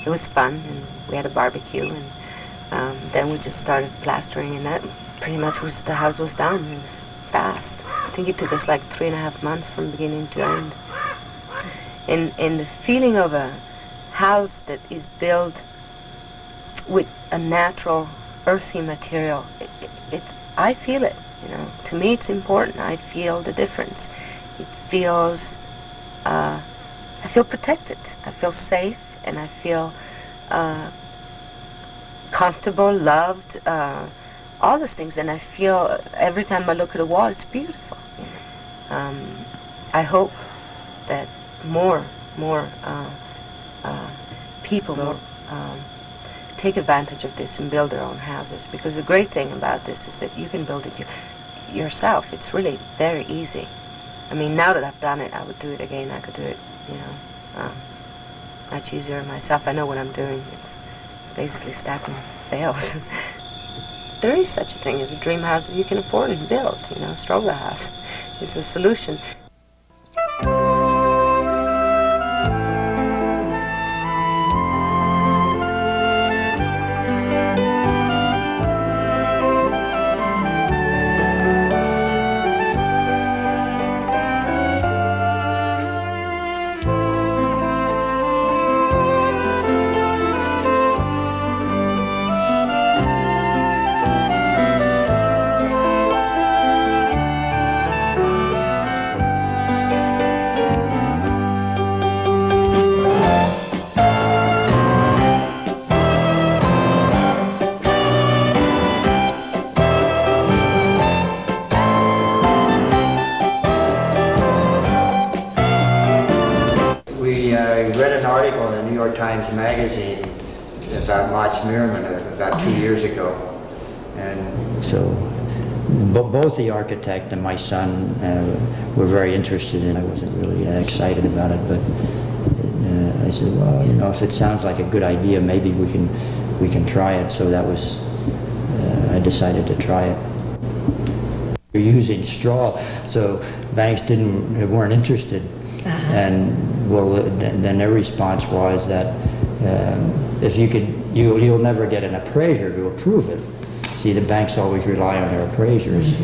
M: it was fun. And we had a barbecue, and then we just started plastering, and that pretty much was the house was done. It was fast. I think it took us like 3.5 months from beginning to end. And the feeling of a house that is built with a natural, earthy material, I feel it. To me, it's important. I feel the difference. It feels. I feel protected. I feel safe, and I feel comfortable, loved. All those things, and I feel every time I look at a wall, it's beautiful. I hope that more people will take advantage of this and build their own houses, because the great thing about this is that you can build it yourself. It's really very easy. I mean, now that I've done it, I would do it again. I could do it, much easier myself. I know what I'm doing. It's basically stacking bales. There is such a thing as a dream house that you can afford and build. A straw-bale house is the solution.
N: Times magazine about Mats Merriman about 2 years ago, and so both the architect and my son were very interested in it. I wasn't really excited about it, but I said, well, if it sounds like a good idea, maybe we can try it. So that was I decided to try it. We're using straw, so banks weren't interested. And then their response was that if you'll never get an appraiser to approve it. See, the banks always rely on their appraisers.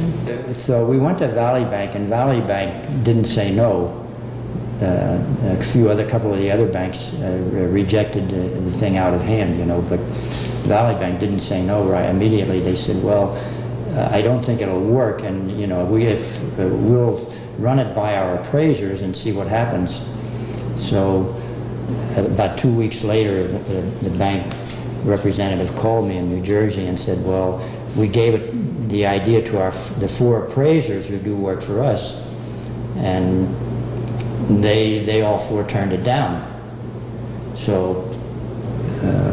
N: So we went to Valley Bank, and Valley Bank didn't say no. A couple of the other banks rejected the thing out of hand, but Valley Bank didn't say no right immediately. They said, well, I don't think it'll work, and we'll run it by our appraisers and see what happens. So about 2 weeks later, the bank representative called me in New Jersey and said, well, we gave it the idea to the 4 appraisers who do work for us, and they all 4 turned it down. So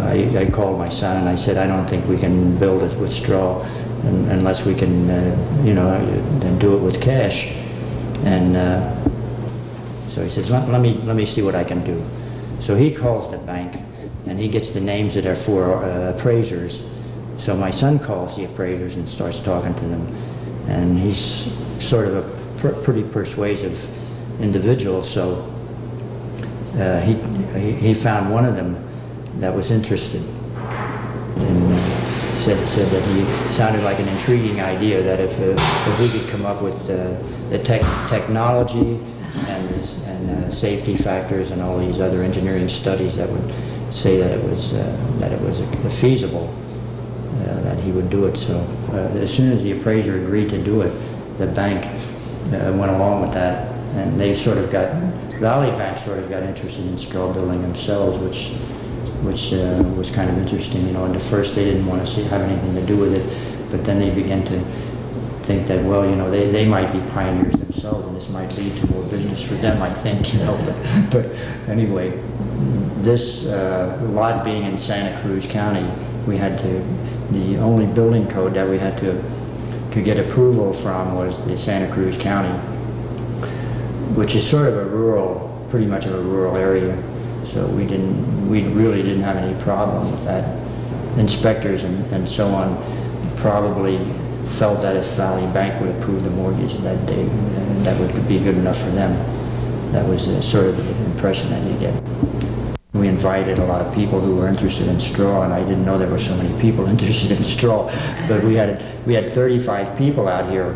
N: I called my son and I said, I don't think we can build it with straw unless we can, do it with cash. And so he says, let me see what I can do. So he calls the bank and he gets the names of their 4 appraisers. So my son calls the appraisers and starts talking to them. And he's sort of a pretty persuasive individual, so he found one of them that was interested, and said that he sounded like an intriguing idea, that if we could come up with the technology and safety factors and all these other engineering studies that would say that it was feasible, that he would do it. So as soon as the appraiser agreed to do it, the bank went along with that, and they Valley Bank sort of got interested in straw building themselves, which was kind of interesting. At the first they didn't want to have anything to do with it, but then they began to think that, well, they might be pioneers themselves, and this might lead to more business for them, I think, but anyway, this lot being in Santa Cruz County, the only building code that we had to get approval from was the Santa Cruz County, which is sort of pretty much of a rural area. So we really didn't have any problem with that. Inspectors and so on probably felt that if Valley Bank would approve the mortgage that day, that would be good enough for them. That was sort of the impression that you get. We invited a lot of people who were interested in straw, and I didn't know there were so many people interested in straw. But we had 35 people out here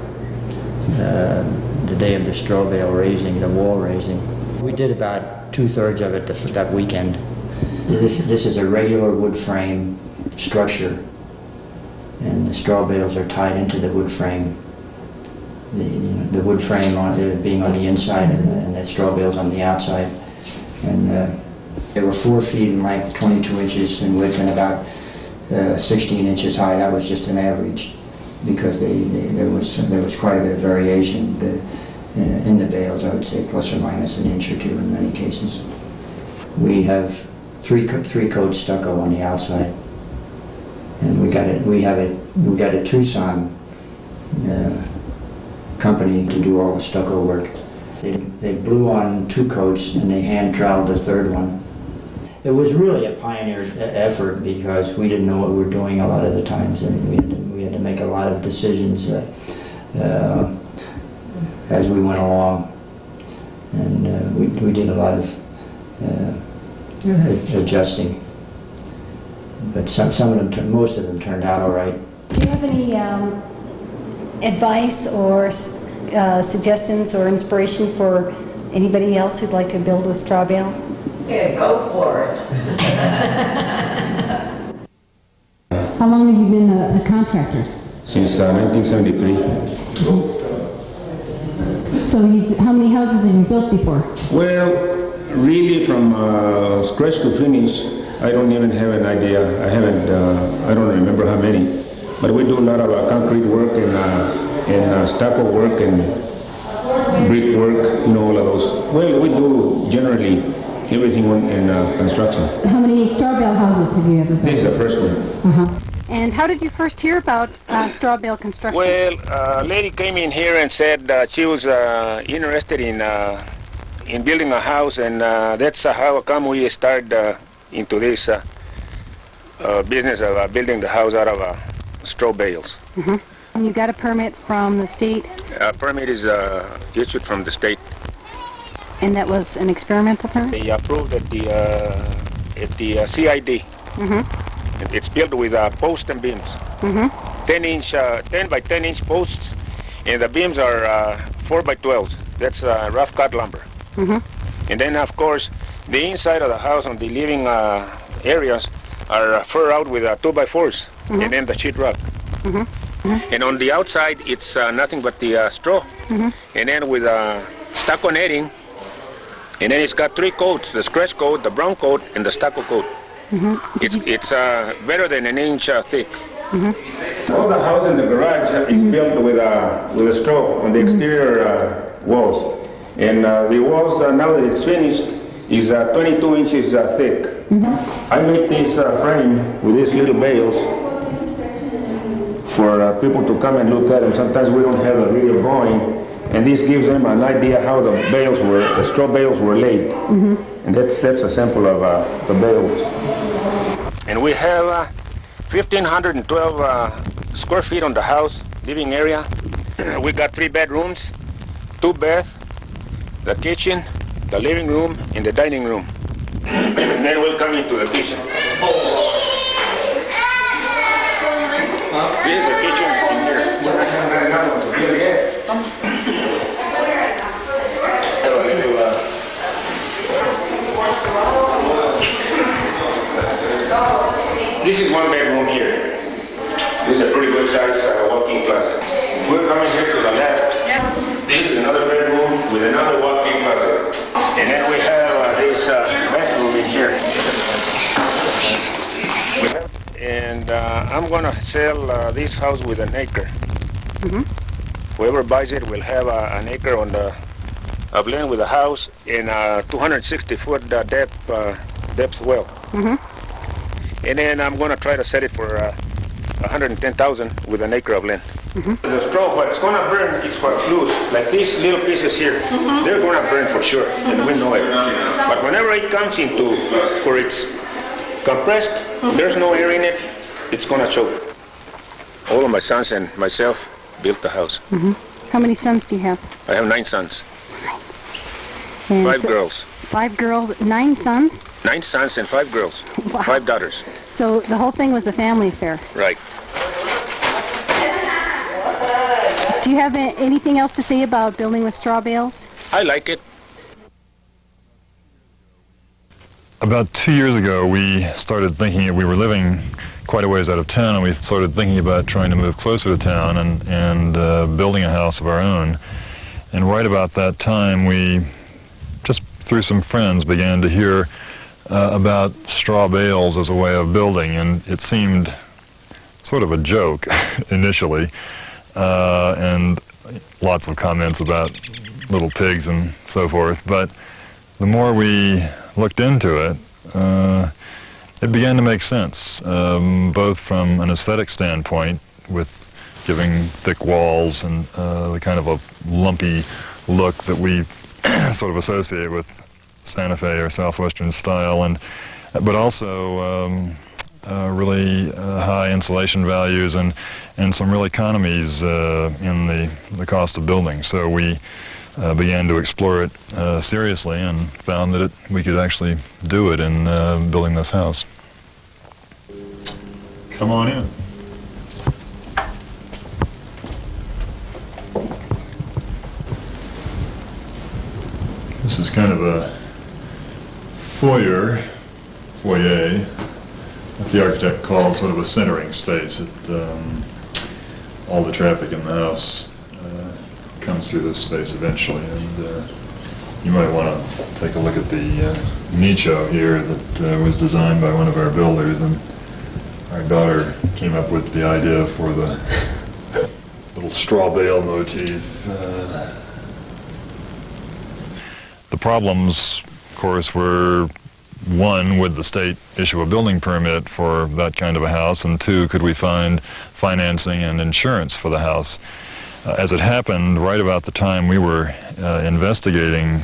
N: the day of the straw bale raising, the wall raising. We did about 2/3 of it that weekend. This is a regular wood frame structure, and the straw bales are tied into the wood frame. The wood frame being on the inside and the straw bales on the outside. And they were 4 feet in length, 22 inches in width, and about 16 inches high. That was just an average, because there was quite a bit of variation in the bales. I would say plus or minus an inch or 2 in many cases. We have three coat stucco on the outside, and we got a Tucson company to do all the stucco work. They blew on 2 coats and they hand troweled the 3rd one. It was really a pioneer effort, because we didn't know what we were doing a lot of the times, and we had to make a lot of decisions as we went along, and we did a lot of adjusting. But most of them turned out all right.
J: Do you have any advice or suggestions or inspiration for anybody else who'd like to build with straw bales?
O: Yeah, go for it.
J: How long have you been a contractor?
P: Since 1973.
J: So how many houses have you built before?
P: Well, really from scratch to finish, I don't even have an idea. I don't remember how many. But we do a lot of concrete work and stucco work and brick work, all of those. Well, we do generally everything in construction.
J: How many straw bale houses have you ever built?
P: This is the first one.
J: And how did you first hear about straw bale construction?
P: Well, a lady came in here and said she was interested in building a house, and that's how come we started into this business of building the house out of straw bales.
J: And you got a permit from the state?
P: A permit is issued from the state.
J: And that was an experimental permit?
P: They approved at the CID. It's built with posts and beams. 10 by 10 inch posts, and the beams are 4 by 12s. That's rough cut lumber. And then, of course, the inside of the house on the living areas are furrowed out with 2 by 4s, and then the sheetrock. And on the outside, it's nothing but the straw. And then with stucco netting And then it's got 3 coats, the scratch coat, the brown coat, and the stucco coat. It's better than an inch thick. All the house in the garage is built with a straw on the exterior walls. And the walls, now that it's finished, is 22 inches thick. I made this frame with these little bales for people to come and look at them. Sometimes we don't have a video going, and this gives them an idea how the straw bales were laid. And that's a sample of the bales. And we have 1,512 square feet on the house, living area. We got 3 bedrooms, 2 baths, the kitchen, the living room, and the dining room. And then we'll come into the kitchen. This is the kitchen in here. I have another one to build yet. This is 1 bedroom here. This is a pretty good size walk-in closet. We're coming here to the left. This is another bedroom with another walk-in closet. And then we have this bathroom in here. And I'm going to sell this house with an acre. Whoever buys it will have an acre on of land with a house and a 260-foot depth well. And then I'm going to try to sell it for $110,000 with an acre of land. The straw, what it's going to burn is what's loose. Like these little pieces here, they're going to burn for sure, and we know it. But whenever it comes into where it's compressed, there's no air in it, it's going to choke. All of my sons and myself built the house.
J: How many sons do you have?
P: I have 9 sons.
J: And
P: 5 girls.
J: 5 girls, 9 sons?
P: 9 sons and 5 girls.
J: Wow.
P: 5 daughters.
J: So the whole thing was a family affair.
P: Right.
J: Do you have anything else to say about building with straw bales?
P: I like it.
Q: About 2 years ago, we started thinking, we were living quite a ways out of town, and we started thinking about trying to move closer to town and building a house of our own. And right about that time, we, just through some friends, began to hear about straw bales as a way of building, and it seemed sort of a joke initially, and lots of comments about little pigs and so forth. But the more we looked into it, it began to make sense, both from an aesthetic standpoint, with giving thick walls and the kind of a lumpy look that we sort of associate with Santa Fe or Southwestern style, but also really high insulation values and some real economies in the cost of building. So we began to explore it seriously and found that we could actually do it in building this house. Come on in. This is kind of a foyer, what the architect called sort of a centering space. All the traffic in the house comes through this space eventually, and you might want to take a look at the nicho here that was designed by one of our builders, and our daughter came up with the idea for the little straw bale motif. The problems, of course, were, one, would the state issue a building permit for that kind of a house, and 2, could we find financing and insurance for the house? As it happened, right about the time we were investigating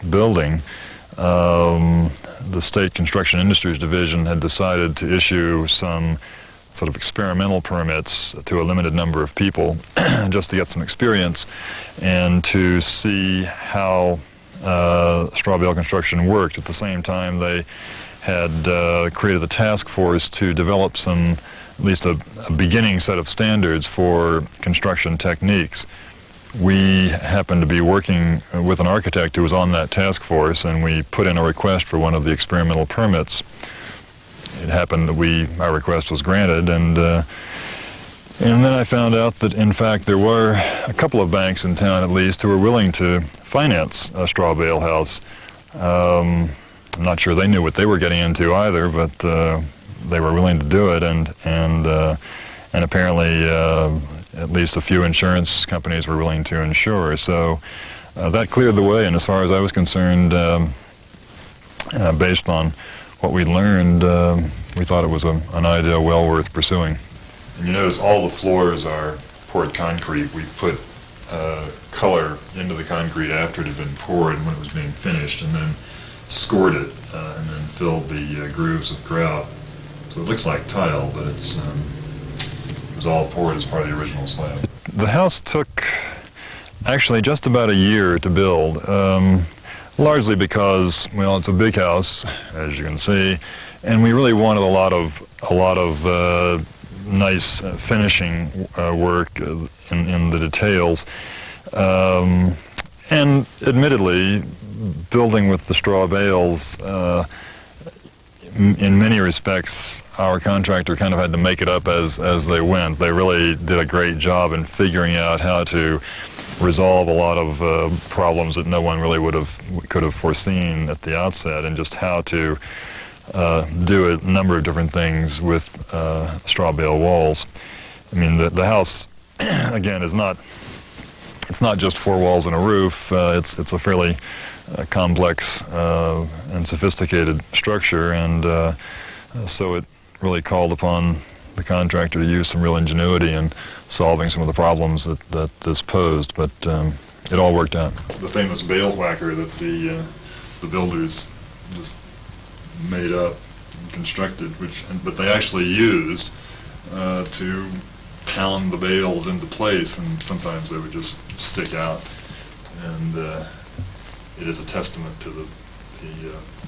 Q: building, the State Construction Industries Division had decided to issue some sort of experimental permits to a limited number of people just to get some experience and to see how straw bale construction worked. At the same time, they had created a task force to develop some, at least a beginning set of standards for construction techniques. We happened to be working with an architect who was on that task force, and we put in a request for one of the experimental permits. It happened that our request was granted, and then I found out that, in fact, there were a couple of banks in town, at least, who were willing to finance a straw bale house. I'm not sure they knew what they were getting into either, but they were willing to do it, and apparently at least a few insurance companies were willing to insure. So that cleared the way, and as far as I was concerned, based on what we learned, we thought it was an idea well worth pursuing. And you notice all the floors are poured concrete. We put color into the concrete after it had been poured when it was being finished, and then scored it and then filled the grooves with grout. So it looks like tile, but it was all poured as part of the original slab. The house took actually just about a year to build, largely because, well, it's a big house, as you can see, and we really wanted a lot of nice finishing work in the details. And admittedly, building with the straw bales, in many respects, our contractor kind of had to make it up as they went. They really did a great job in figuring out how to resolve a lot of problems that no one really could have foreseen at the outset, and just how to do a number of different things with straw bale walls. I mean, the house, again, it's not just four walls and a roof. It's a fairly complex and sophisticated structure, and so it really called upon the contractor to use some real ingenuity in solving some of the problems that this posed, but it all worked out. The famous bale whacker that the builders just made up and constructed, but they actually used to pound the bales into place, and sometimes they would just stick out, and it is a testament to the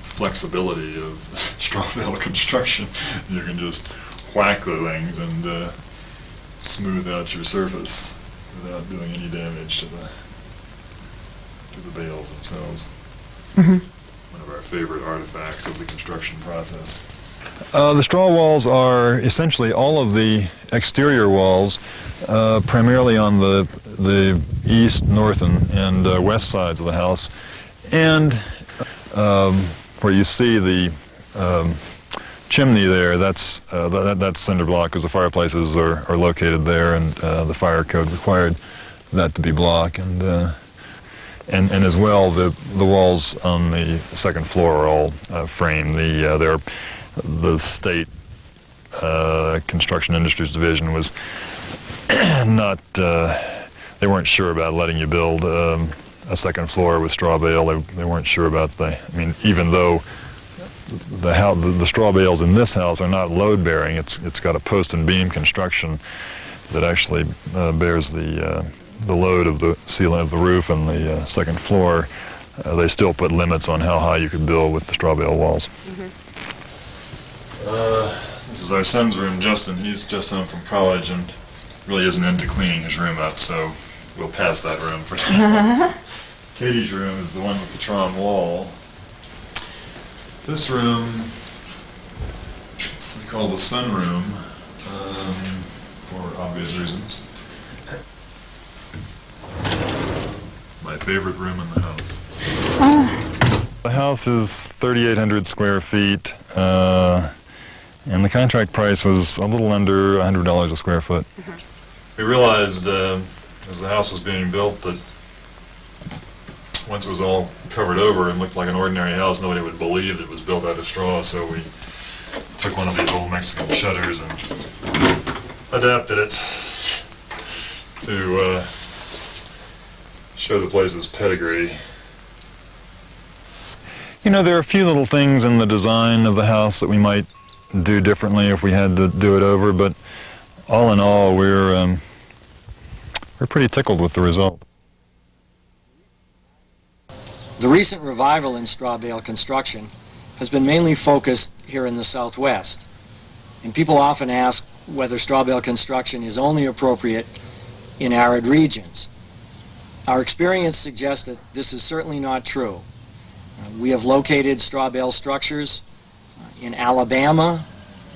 Q: flexibility of straw bale construction. You can just whack the things and smooth out your surface without doing any damage to the bales themselves. Mm-hmm. One of our favorite artifacts of the construction process. The straw walls are essentially all of the exterior walls, primarily on the east, north, and west sides of the house, and where you see the chimney there, that's cinder block, because the fireplaces are located there, and the fire code required that to be block, and as well the walls on the second floor are all frame. The state construction industries division was not, they weren't sure about letting you build a second floor with straw bale. They weren't sure about even though the straw bales in this house are not load bearing, it's got a post and beam construction that actually bears the load of the ceiling of the roof and the second floor. They still put limits on how high you could build with the straw bale walls. Mm-hmm. This is our son's room, Justin. He's just home from college and really isn't into cleaning his room up, so we'll pass that room for now. Katie's room is the one with the Tron wall. This room we call the sunroom, for obvious reasons. My favorite room in the house. The house is 3,800 square feet, and the contract price was a little under $100 a square foot. Mm-hmm. We realized as the house was being built that once it was all covered over and looked like an ordinary house, nobody would believe it was built out of straw, so we took one of these old Mexican shutters and adapted it to show the place's pedigree. You know, there are a few little things in the design of the house that we might do differently if we had to do it over, but all in all, we're pretty tickled with the result.
A: The recent revival in straw bale construction has been mainly focused here in the Southwest, and people often ask whether straw bale construction is only appropriate in arid regions. Our experience suggests that this is certainly not true. We have located straw bale structures in Alabama,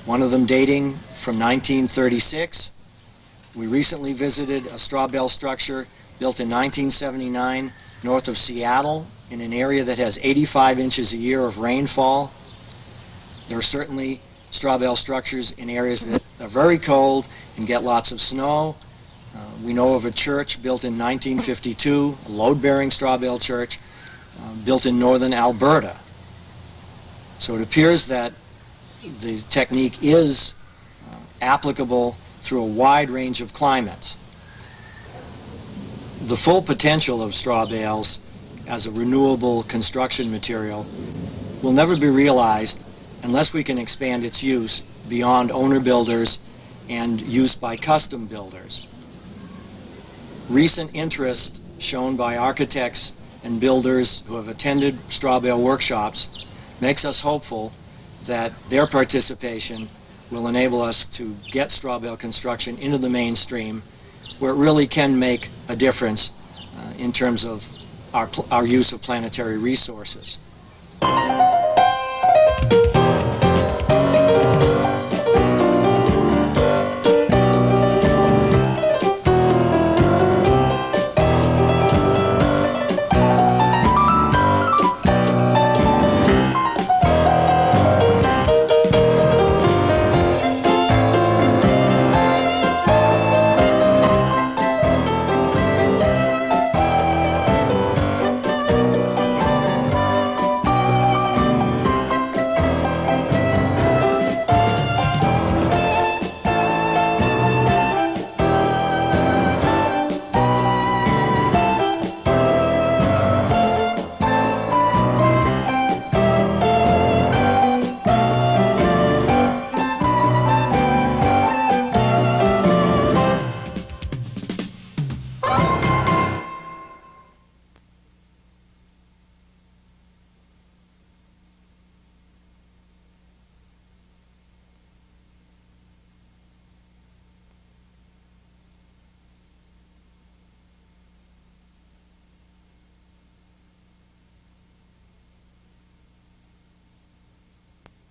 A: one of them dating from 1936. We recently visited a straw bale structure built in 1979 north of Seattle, in an area that has 85 inches a year of rainfall. There are certainly straw bale structures in areas that are very cold and get lots of snow. We know of a church built in 1952, a load-bearing straw bale church, built in northern Alberta. So it appears that the technique is applicable through a wide range of climates. The full potential of straw bales as a renewable construction material will never be realized unless we can expand its use beyond owner builders and use by custom builders. Recent interest shown by architects and builders who have attended straw bale workshops makes us hopeful that their participation will enable us to get straw bale construction into the mainstream, where it really can make a difference in terms of our use of planetary resources.